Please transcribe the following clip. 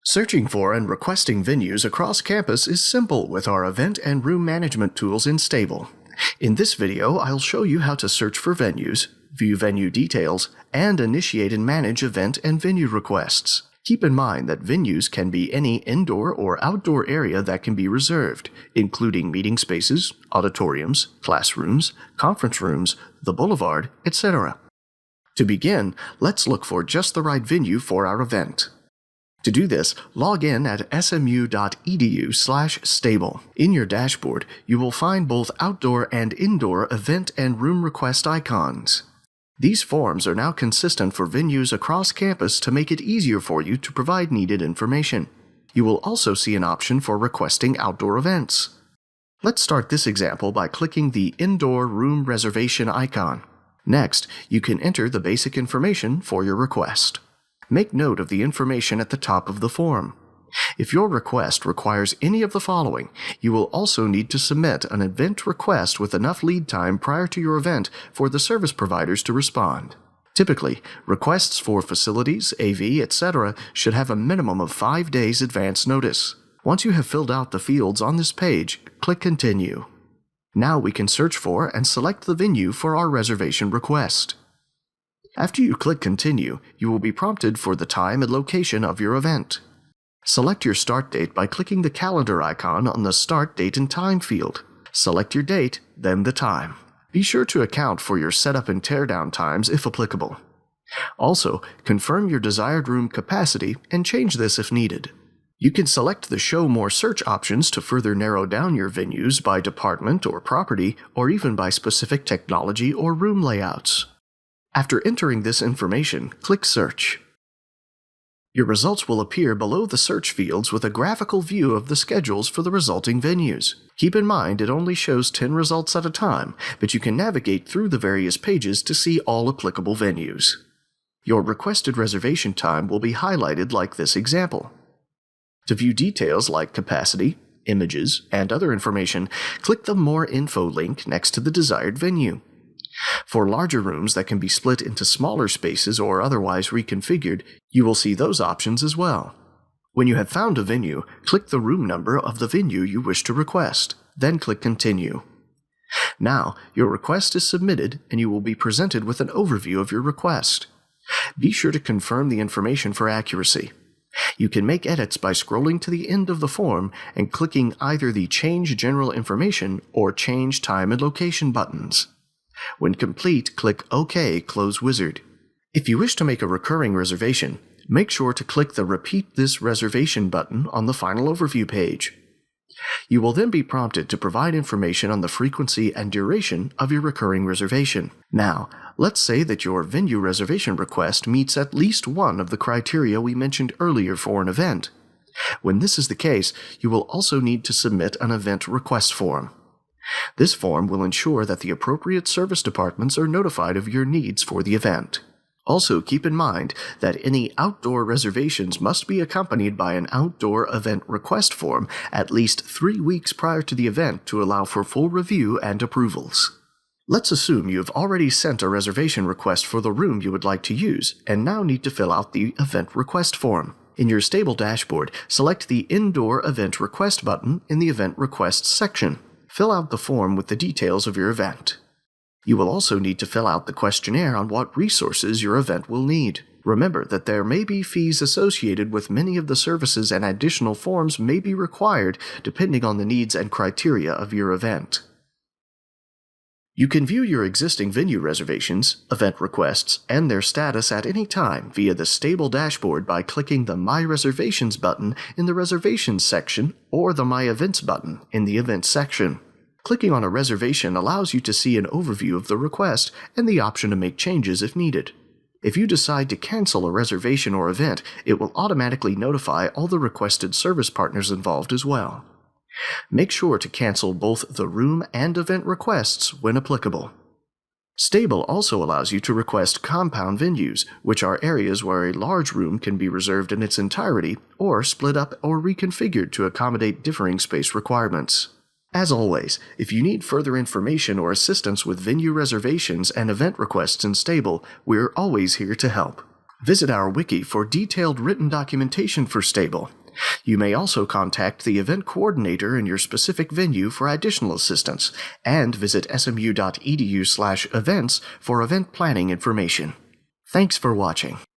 Searching for and requesting venues across campus is simple with our event and room management tools in Stable. In this video, I'll show you how to search for venues, view venue details, and initiate and manage event and venue requests. Keep in mind that venues can be any indoor or outdoor area that can be reserved, including meeting spaces, auditoriums, classrooms, conference rooms, the boulevard, etc. To begin, let's look for just the right venue for our event. To do this, log in at smu.edu/stable. In your dashboard, you will find both outdoor and indoor event and room request icons. These forms are now consistent for venues across campus to make it easier for you to provide needed information. You will also see an option for requesting outdoor events. Let's start this example by clicking the Indoor Room Reservation icon. Next, you can enter the basic information for your request. Make note of the information at the top of the form. If your request requires any of the following, you will also need to submit an event request with enough lead time prior to your event for the service providers to respond. Typically, requests for facilities, AV, etc. should have a minimum of 5 days advance notice. Once you have filled out the fields on this page, click Continue. Now we can search for and select the venue for our reservation request. After you click Continue, you will be prompted for the time and location of your event. Select your start date by clicking the calendar icon on the Start Date and Time field. Select your date, then the time. Be sure to account for your setup and teardown times if applicable. Also, confirm your desired room capacity and change this if needed. You can select the Show More search options to further narrow down your venues by department or property, or even by specific technology or room layouts. After entering this information, click Search. Your results will appear below the search fields with a graphical view of the schedules for the resulting venues. Keep in mind it only shows 10 results at a time, but you can navigate through the various pages to see all applicable venues. Your requested reservation time will be highlighted like this example. To view details like capacity, images, and other information, click the More Info link next to the desired venue. For larger rooms that can be split into smaller spaces or otherwise reconfigured, you will see those options as well. When you have found a venue, click the room number of the venue you wish to request, then click Continue. Now, your request is submitted and you will be presented with an overview of your request. Be sure to confirm the information for accuracy. You can make edits by scrolling to the end of the form and clicking either the Change General Information or Change Time and Location buttons. When complete, click OK, Close Wizard. If you wish to make a recurring reservation, make sure to click the Repeat This Reservation button on the final overview page. You will then be prompted to provide information on the frequency and duration of your recurring reservation. Now, let's say that your venue reservation request meets at least one of the criteria we mentioned earlier for an event. When this is the case, you will also need to submit an event request form. This form will ensure that the appropriate service departments are notified of your needs for the event. Also, keep in mind that any outdoor reservations must be accompanied by an outdoor event request form at least 3 weeks prior to the event to allow for full review and approvals. Let's assume you have already sent a reservation request for the room you would like to use and now need to fill out the event request form. In your Stable dashboard, select the Indoor Event Request button in the Event Requests section. Fill out the form with the details of your event. You will also need to fill out the questionnaire on what resources your event will need. Remember that there may be fees associated with many of the services and additional forms may be required depending on the needs and criteria of your event. You can view your existing venue reservations, event requests, and their status at any time via the Stable dashboard by clicking the My Reservations button in the Reservations section or the My Events button in the Events section. Clicking on a reservation allows you to see an overview of the request and the option to make changes if needed. If you decide to cancel a reservation or event, it will automatically notify all the requested service partners involved as well. Make sure to cancel both the room and event requests when applicable. Stable also allows you to request compound venues, which are areas where a large room can be reserved in its entirety or split up or reconfigured to accommodate differing space requirements. As always, if you need further information or assistance with venue reservations and event requests in Stable, we're always here to help. Visit our wiki for detailed written documentation for Stable. You may also contact the event coordinator in your specific venue for additional assistance, and visit smu.edu/events for event planning information. Thanks for watching.